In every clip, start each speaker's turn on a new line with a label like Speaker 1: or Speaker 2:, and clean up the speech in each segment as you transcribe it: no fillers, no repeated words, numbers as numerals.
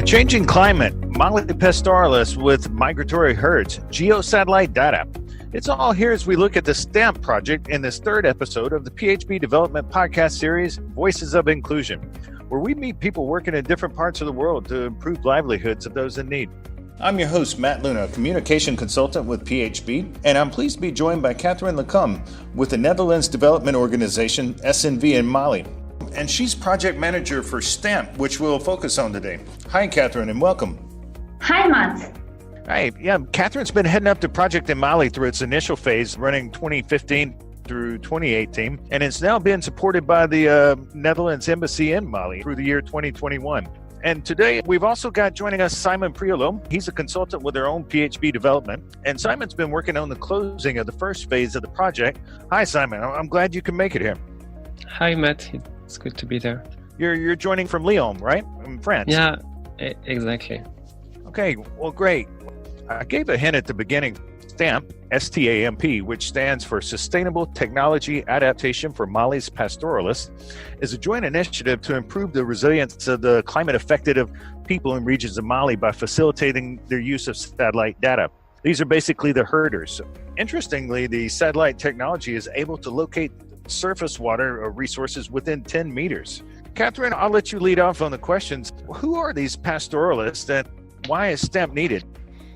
Speaker 1: A changing climate, Mali pastoralis with migratory herds, geosatellite data. It's all here as we look at the STAMP project in this third episode of the PHB Development Podcast Series, Voices of Inclusion, where we meet people working in different parts of the world to improve livelihoods of those in need. I'm your host, Matt Luna, communication consultant with PHB, and I'm pleased to be joined by Catherine Côme with the Netherlands Development Organization, SNV in Mali. And she's project manager for STAMP, which we'll focus on today. Hi, Catherine, and welcome.
Speaker 2: Hi, Matt.
Speaker 1: Hi. Yeah, Catherine's been heading up the project in Mali through its initial phase, running 2015 through 2018, and it's now been supported by the Netherlands Embassy in Mali through the year 2021. And today, we've also got joining us Simon Priollaud. He's a consultant with their own PHB development, and Simon's been working on the closing of the first phase of the project. Hi, Simon. I'm glad you can make it here.
Speaker 3: Hi, Matt. It's good to be there.
Speaker 1: You're joining from Lyon, right? In France.
Speaker 3: Yeah, exactly.
Speaker 1: Okay, well, great. I gave a hint at the beginning. STAMP, S-T-A-M-P, which stands for Sustainable Technology Adaptation for Mali's Pastoralists, is a joint initiative to improve the resilience of the climate-affected of people in regions of Mali by facilitating their use of satellite data. These are basically the herders. Interestingly, the satellite technology is able to locate surface water resources within 10 meters. Catherine, I'll let you lead off on the questions. Who are these pastoralists and why is STAMP needed?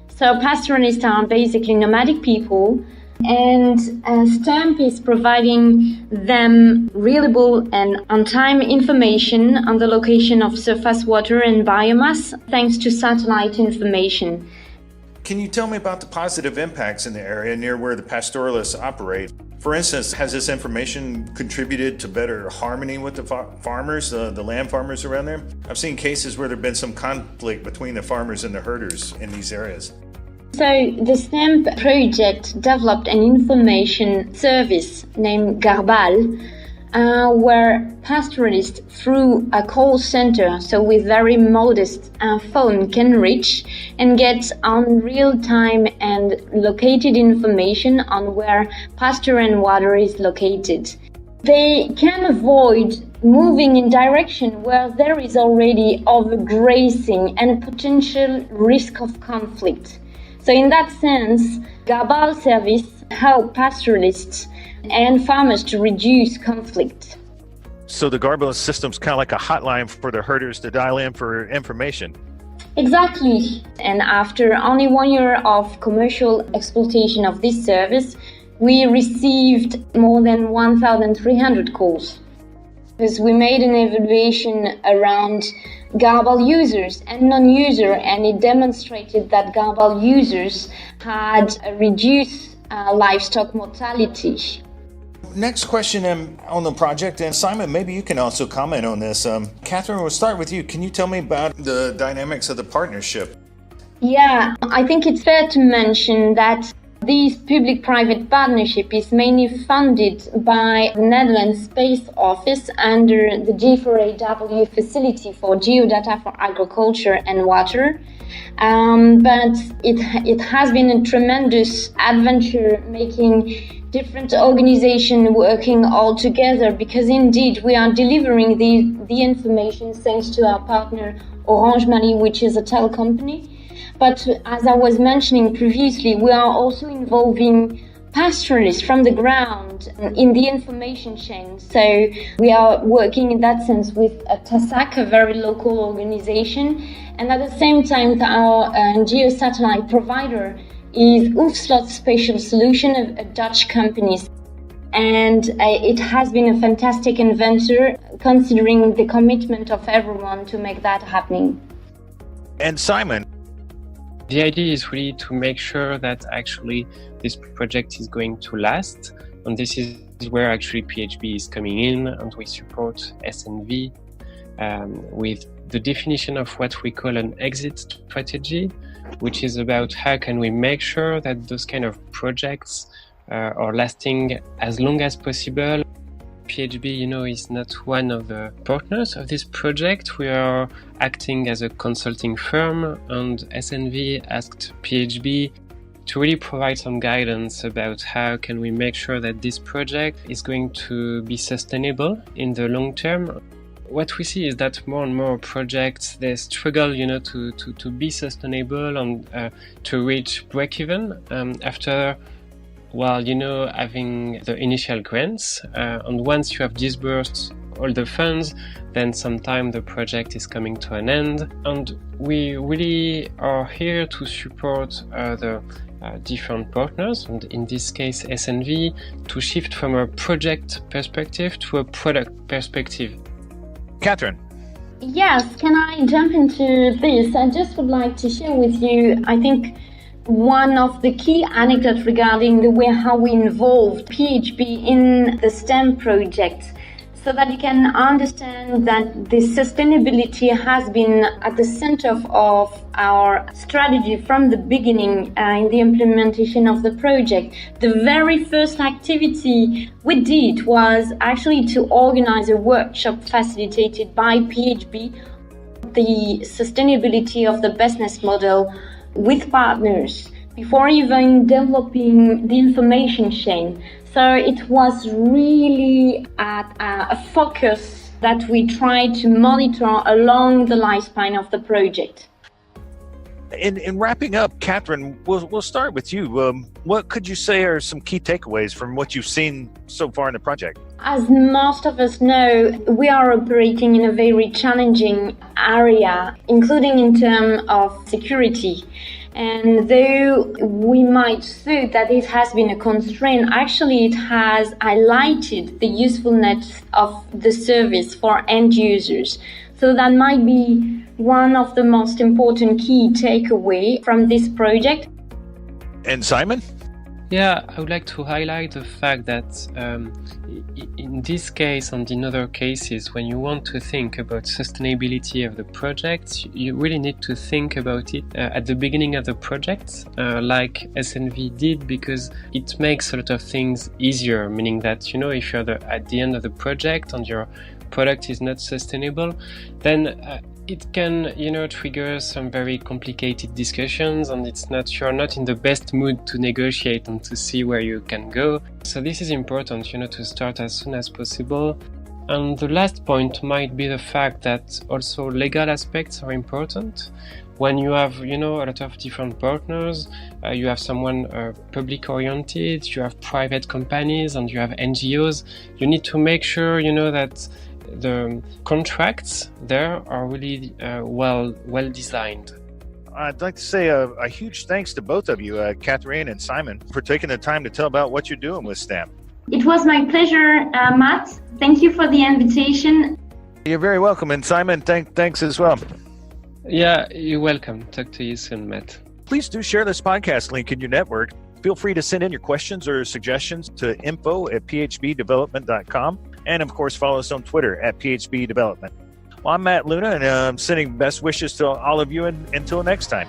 Speaker 2: So pastoralists are basically nomadic people, and STAMP is providing them reliable and on-time information on the location of surface water and biomass thanks to satellite information.
Speaker 1: Can you tell me about the positive impacts in the area near where the pastoralists operate? For instance, has this information contributed to better harmony with the farmers, the land farmers around there? I've seen cases where there have been some conflict between the farmers and the herders in these areas.
Speaker 2: So the STAMP project developed an information service named Garbal, where pastoralists through a call center, so with very modest phone, can reach and get on real-time and located information on where pasture and water is located. They can avoid moving in direction where there is already overgrazing and a potential risk of conflict. So in that sense, Garbal service help pastoralists and farmers to reduce conflict.
Speaker 1: So the Garbal system's kind of like a hotline for the herders to dial in for information.
Speaker 2: Exactly. And after only 1 year of commercial exploitation of this service, we received more than 1,300 calls. Because we made an evaluation around Garbal users and non-user, and it demonstrated that Garbal users had a reduced livestock mortality.
Speaker 1: Next question on the project, and Simon, maybe you can also comment on this. Catherine, we'll start with you. Can you tell me about the dynamics of the partnership?
Speaker 2: Yeah, I think it's fair to mention that this public-private partnership is mainly funded by the Netherlands Space Office under the G4AW facility for geodata for agriculture and water. But it has been a tremendous adventure making different organizations working all together, because indeed we are delivering the information thanks to our partner Orange Mali, which is a tel company. But as I was mentioning previously, we are also involving pastoralists from the ground in the information chain. So we are working in that sense with TASAC, a very local organization. And at the same time, our geosatellite provider is Oefslot Spatial Solution, a Dutch company. And it has been a fantastic adventure considering the commitment of everyone to make that happening.
Speaker 1: And Simon,
Speaker 3: the idea is really to make sure that actually this project is going to last. And this is where actually PHB is coming in, and we support SNV with the definition of what we call an exit strategy, which is about how can we make sure that those kind of projects are lasting as long as possible. PHB, is not one of the partners of this project. We are acting as a consulting firm, and SNV asked PHB to really provide some guidance about how can we make sure that this project is going to be sustainable in the long term. what we see is that more and more projects, they struggle, to be sustainable and to reach break-even after, having the initial grants. And once you have disbursed all the funds, then sometime the project is coming to an end. And we really are here to support the different partners, and in this case SNV, to shift from a project perspective to a product perspective.
Speaker 1: Catherine.
Speaker 2: Yes, can I jump into this? I just would like to share with you, I think, one of the key anecdotes regarding the way how we involved PHB in the STEM project, so that you can understand that the sustainability has been at the center of our strategy from the beginning in the implementation of the project. The very first activity we did was actually to organize a workshop facilitated by PHB, the sustainability of the business model with partners, before even developing the information chain. So it was really at a focus that we tried to monitor along the lifespan of the project.
Speaker 1: In wrapping up, Catherine, we'll start with you. What could you say are some key takeaways from what you've seen so far in the project?
Speaker 2: As most of us know, we are operating in a very challenging area, including in terms of security. And though we might say that it has been a constraint, actually it has highlighted the usefulness of the service for end users. So that might be one of the most important key takeaway from this project.
Speaker 1: And Simon?
Speaker 3: Yeah, I would like to highlight the fact that in this case and in other cases, when you want to think about sustainability of the project, you really need to think about it at the beginning of the project, like SNV did, because it makes a lot of things easier, meaning that, if you're at the end of the project and your product is not sustainable, then it can, trigger some very complicated discussions, and you're not in the best mood to negotiate and to see where you can go. So this is important, to start as soon as possible. And the last point might be the fact that also legal aspects are important. When you have, a lot of different partners, you have someone public oriented, you have private companies, and you have NGOs, you need to make sure, that the contracts there are really well designed.
Speaker 1: I'd like to say a huge thanks to both of you, Catherine and Simon, for taking the time to tell about what you're doing with STEM.
Speaker 2: It was my pleasure, Matt. Thank you for the invitation.
Speaker 1: You're very welcome. And Simon, thanks as well.
Speaker 3: Yeah, you're welcome. Talk to you soon, Matt.
Speaker 1: Please do share this podcast link in your network. Feel free to send in your questions or suggestions to info@phbdevelopment.com. And of course, follow us on Twitter @phbdevelopment. Well, I'm Matt Luna, and I'm sending best wishes to all of you, and until next time.